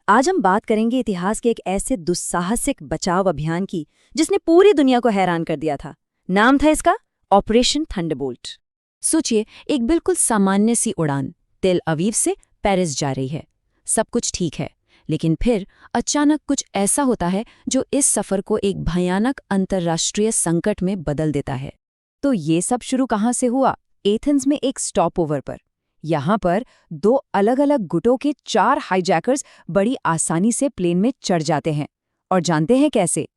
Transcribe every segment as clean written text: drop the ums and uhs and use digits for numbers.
आज हम बात करेंगे इतिहास के एक ऐसे दुस्साहसिक बचाव अभियान की जिसने पूरी दुनिया को हैरान कर दिया था। नाम था इसका ऑपरेशन थंडरबोल्ट। सोचिए, एक बिल्कुल सामान्य सी उड़ान तेल अवीव से पेरिस जा रही है। सब कुछ ठीक है, लेकिन फिर अचानक कुछ ऐसा होता है जो इस सफर को एक भयानक अंतर्राष्ट्रीय संकट में बदल देता है। तो ये सब शुरू कहाँ से हुआ? एथेंस में एक स्टॉपओवर पर। यहाँ पर दो अलग अलग गुटों के 4 हाईजैकर्स बड़ी आसानी से प्लेन में चढ़ जाते हैं। और जानते हैं कैसे?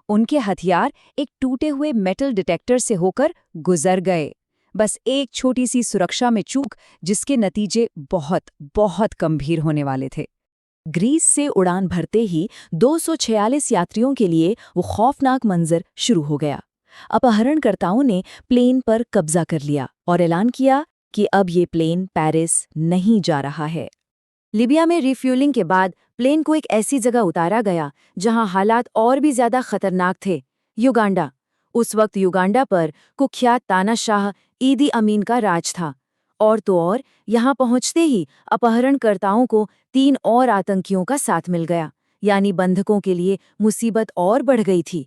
उनके हथियार एक टूटे हुए मेटल डिटेक्टर से होकर गुजर गए। बस एक छोटी सी सुरक्षा में चूक, जिसके नतीजे बहुत बहुत गंभीर होने वाले थे। ग्रीस से उड़ान भरते ही 246 यात्रियों के लिए वो खौफनाक मंजर शुरू हो गया। अपहरणकर्ताओं ने प्लेन पर कब्जा कर लिया और ऐलान किया कि अब ये प्लेन पेरिस नहीं जा रहा है। लीबिया में रिफ्यूलिंग के बाद प्लेन को एक ऐसी जगह उतारा गया जहां हालात और भी ज्यादा खतरनाक थे, युगांडा। उस वक्त युगांडा पर कुख्यात तानाशाह ईदी अमीन का राज था। और तो और यहां पहुंचते ही अपहरणकर्ताओं को 3 और आतंकियों का साथ मिल गया, यानी बंधकों के लिए मुसीबत और बढ़ गई थी।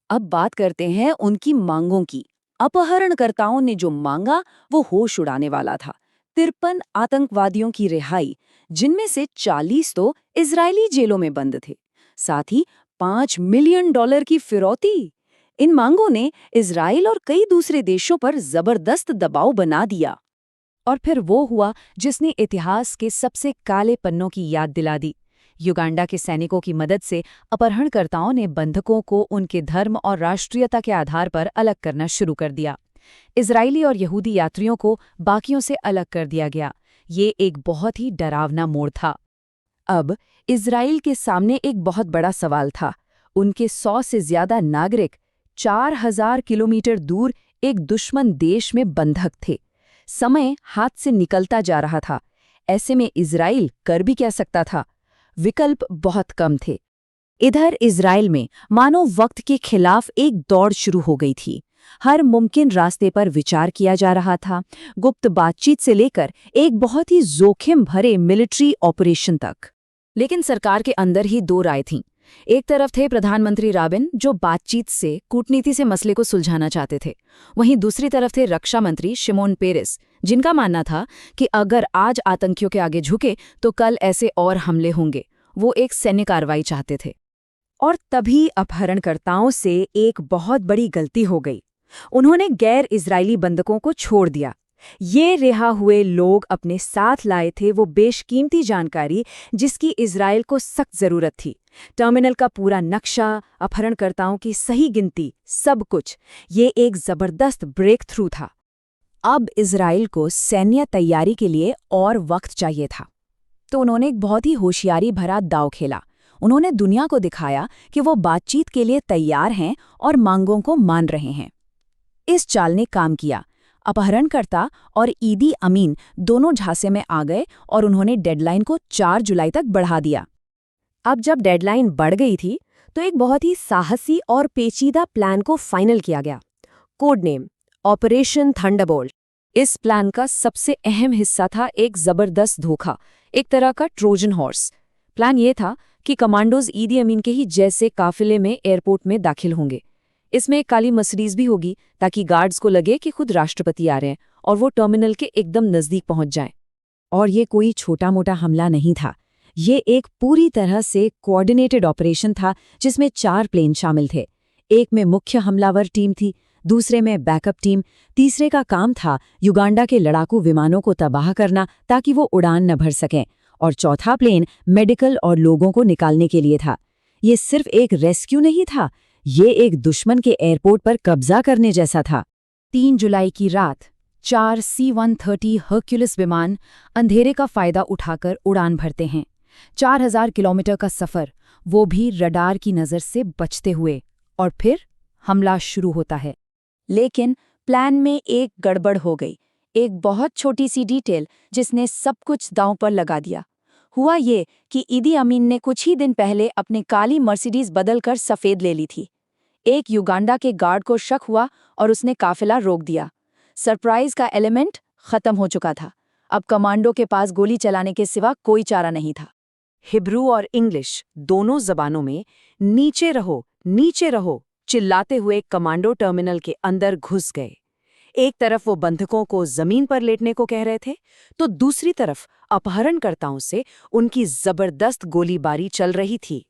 अब बात करते हैं उनकी मांगों की। अपहरणकर्ताओं ने जो मांगा वो होश उड़ाने वाला था। 53 आतंकवादियों की रिहाई, जिनमें से 40 तो इजरायली जेलों में बंद थे। साथ ही $5 मिलियन की फिरौती। इन मांगों ने इजराइल और कई दूसरे देशों पर जबरदस्त दबाव बना दिया। और फिर वो हुआ जिसने इतिहास के सबसे काले पन्नों की याद दिला दी। युगांडा के सैनिकों की मदद से अपहरणकर्ताओं ने बंधकों को उनके धर्म और राष्ट्रीयता के आधार पर अलग करना शुरू कर दिया। इजरायली और यहूदी यात्रियों को बाकियों से अलग कर दिया गया। ये एक बहुत ही डरावना मोड़ था। अब इजराइल के सामने एक बहुत बड़ा सवाल था। उनके 100 से ज्यादा नागरिक 4000 किलोमीटर दूर एक दुश्मन देश में बंधक थे। समय हाथ से निकलता जा रहा था। ऐसे में इजराइल कर भी क्या सकता था? विकल्प बहुत कम थे। इधर इजराइल में मानो वक्त के खिलाफ एक दौड़ शुरू हो गई थी। हर मुमकिन रास्ते पर विचार किया जा रहा था, गुप्त बातचीत से लेकर एक बहुत ही जोखिम भरे मिलिट्री ऑपरेशन तक। लेकिन सरकार के अंदर ही 2 राय थीं। एक तरफ थे प्रधानमंत्री राबिन, जो बातचीत से, कूटनीति से मसले को सुलझाना चाहते थे। वहीं दूसरी तरफ थे रक्षा मंत्री शिमोन पेरेस, जिनका मानना था कि अगर आज आतंकियों के आगे झुके तो कल ऐसे और हमले होंगे। वो एक सैन्य कार्रवाई चाहते थे। और तभी अपहरणकर्ताओं से एक बहुत बड़ी गलती हो गई। उन्होंने गैर इजरायली बंधकों को छोड़ दिया। ये रिहा हुए लोग अपने साथ लाए थे वो बेशकीमती जानकारी जिसकी इजराइल को सख्त जरूरत थी। टर्मिनल का पूरा नक्शा, अपहरणकर्ताओं की सही गिनती, सब कुछ। ये एक जबरदस्त ब्रेक थ्रू था। अब इजराइल को सैन्य तैयारी के लिए और वक्त चाहिए था। तो उन्होंने एक बहुत ही होशियारी भरा दांव खेला। उन्होंने दुनिया को दिखाया कि वो बातचीत के लिए तैयार हैं और मांगों को मान रहे हैं। इस चाल ने काम किया। अपहरणकर्ता और ईदी अमीन दोनों झांसे में आ गए और उन्होंने डेडलाइन को 4 जुलाई तक बढ़ा दिया। अब जब डेडलाइन बढ़ गई थी तो एक बहुत ही साहसी और पेचीदा प्लान को फाइनल किया गया। Code name operation Thunderbolt. इस प्लान का सबसे अहम हिस्सा था एक जबरदस्त धोखा, एक तरह का ट्रोजन हॉर्स। प्लान ये था कि कमांडोज ईदी अमीन के ही जैसे काफिले में एयरपोर्ट में दाखिल होंगे। इसमें एक काली मर्सिडीज भी होगी ताकि गार्ड्स को लगे कि खुद राष्ट्रपति आ रहे हैं और वो टर्मिनल के एकदम नजदीक पहुंच जाएं। और ये कोई छोटा मोटा हमला नहीं था। ये एक पूरी तरह से कोऑर्डिनेटेड ऑपरेशन था जिसमें 4 प्लेन शामिल थे। एक में मुख्य हमलावर टीम थी, दूसरे में बैकअप टीम, तीसरे का काम था युगांडा के लड़ाकू विमानों को तबाह करना ताकि वो उड़ान न भर सकें, और चौथा प्लेन मेडिकल और लोगों को निकालने के लिए था। ये सिर्फ एक रेस्क्यू नहीं था, ये एक दुश्मन के एयरपोर्ट पर कब्जा करने जैसा था। 3 जुलाई की रात 4 C-130 हर्क्युलिस विमान अंधेरे का फायदा उठाकर उड़ान भरते हैं। 4000 किलोमीटर का सफर, वो भी रडार की नज़र से बचते हुए। और फिर हमला शुरू होता है। लेकिन प्लान में एक गड़बड़ हो गई, एक बहुत छोटी सी डिटेल जिसने सब कुछ दांव पर लगा दिया। हुआ ये कि ईदी अमीन ने कुछ ही दिन पहले अपनी काली मर्सिडीज बदलकर सफ़ेद ले ली थी। एक युगांडा के गार्ड को शक हुआ और उसने काफिला रोक दिया। सरप्राइज का एलिमेंट खत्म हो चुका था। अब कमांडो के पास गोली चलाने के सिवा कोई चारा नहीं था। हिब्रू और इंग्लिश दोनों जबानों में नीचे रहो चिल्लाते हुए कमांडो टर्मिनल के अंदर घुस गए। एक तरफ वो बंधकों को जमीन पर लेटने को कह रहे थे, तो दूसरी तरफ अपहरणकर्ताओं से उनकी जबरदस्त गोलीबारी चल रही थी।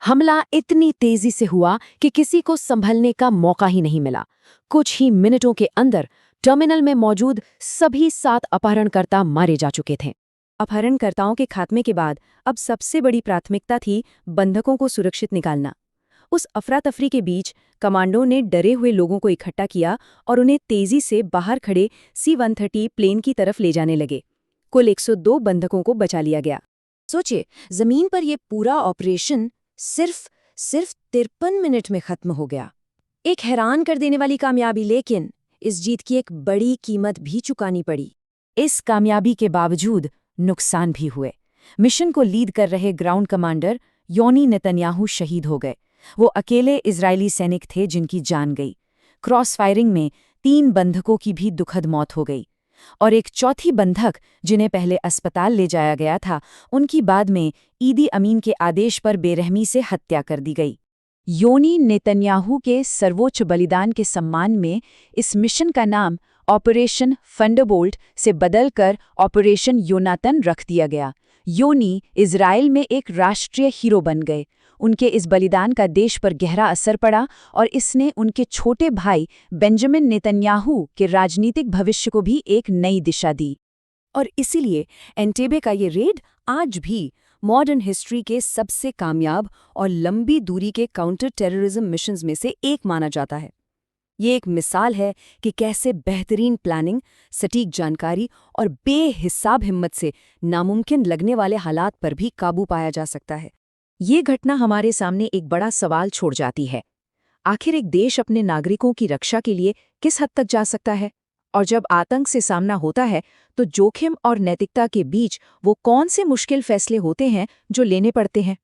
हमला इतनी तेजी से हुआ कि किसी को संभलने का मौका ही नहीं मिला। कुछ ही मिनटों के अंदर टर्मिनल में मौजूद सभी 7 अपहरणकर्ता मारे जा चुके थे। अपहरणकर्ताओं के खात्मे के बाद अब सबसे बड़ी प्राथमिकता थी बंधकों को सुरक्षित निकालना। उस अफरा-तफरी के बीच कमांडो ने डरे हुए लोगों को इकट्ठा किया और उन्हें तेजी से बाहर खड़े C-130 प्लेन की तरफ ले जाने लगे। कुल 102 बंधकों को बचा लिया गया। सोचिए, जमीन पर यह पूरा ऑपरेशन सिर्फ 53 मिनट में खत्म हो गया। एक हैरान कर देने वाली कामयाबी, लेकिन इस जीत की एक बड़ी कीमत भी चुकानी पड़ी। इस कामयाबी के बावजूद नुकसान भी हुए। मिशन को लीड कर रहे ग्राउंड कमांडर योनी नेतन्याहू शहीद हो गए। वो अकेले इजरायली सैनिक थे जिनकी जान गई। क्रॉस फायरिंग में 3 बंधकों की भी दुखद मौत हो गई और एक चौथी बंधक, जिन्हें पहले अस्पताल ले जाया गया था, उनकी बाद में ईदी अमीन के आदेश पर बेरहमी से हत्या कर दी गई। योनी नेतन्याहू के सर्वोच्च बलिदान के सम्मान में इस मिशन का नाम ऑपरेशन थंडरबोल्ट से बदलकर ऑपरेशन योनातन रख दिया गया। योनी इजराइल में एक राष्ट्रीय हीरो बन गए। उनके इस बलिदान का देश पर गहरा असर पड़ा और इसने उनके छोटे भाई बेंजामिन नेतन्याहू के राजनीतिक भविष्य को भी एक नई दिशा दी। और इसीलिए एंटेबे का ये रेड आज भी मॉडर्न हिस्ट्री के सबसे कामयाब और लंबी दूरी के काउंटर टेररिज्म मिशंस में से एक माना जाता है। ये एक मिसाल है कि कैसे बेहतरीन प्लानिंग, सटीक जानकारी और बेहिसाब हिम्मत से नामुमकिन लगने वाले हालात पर भी काबू पाया जा सकता है। ये घटना हमारे सामने एक बड़ा सवाल छोड़ जाती है। आखिर एक देश अपने नागरिकों की रक्षा के लिए किस हद तक जा सकता है? और जब आतंक से सामना होता है तो जोखिम और नैतिकता के बीच वो कौन से मुश्किल फैसले होते हैं जो लेने पड़ते हैं?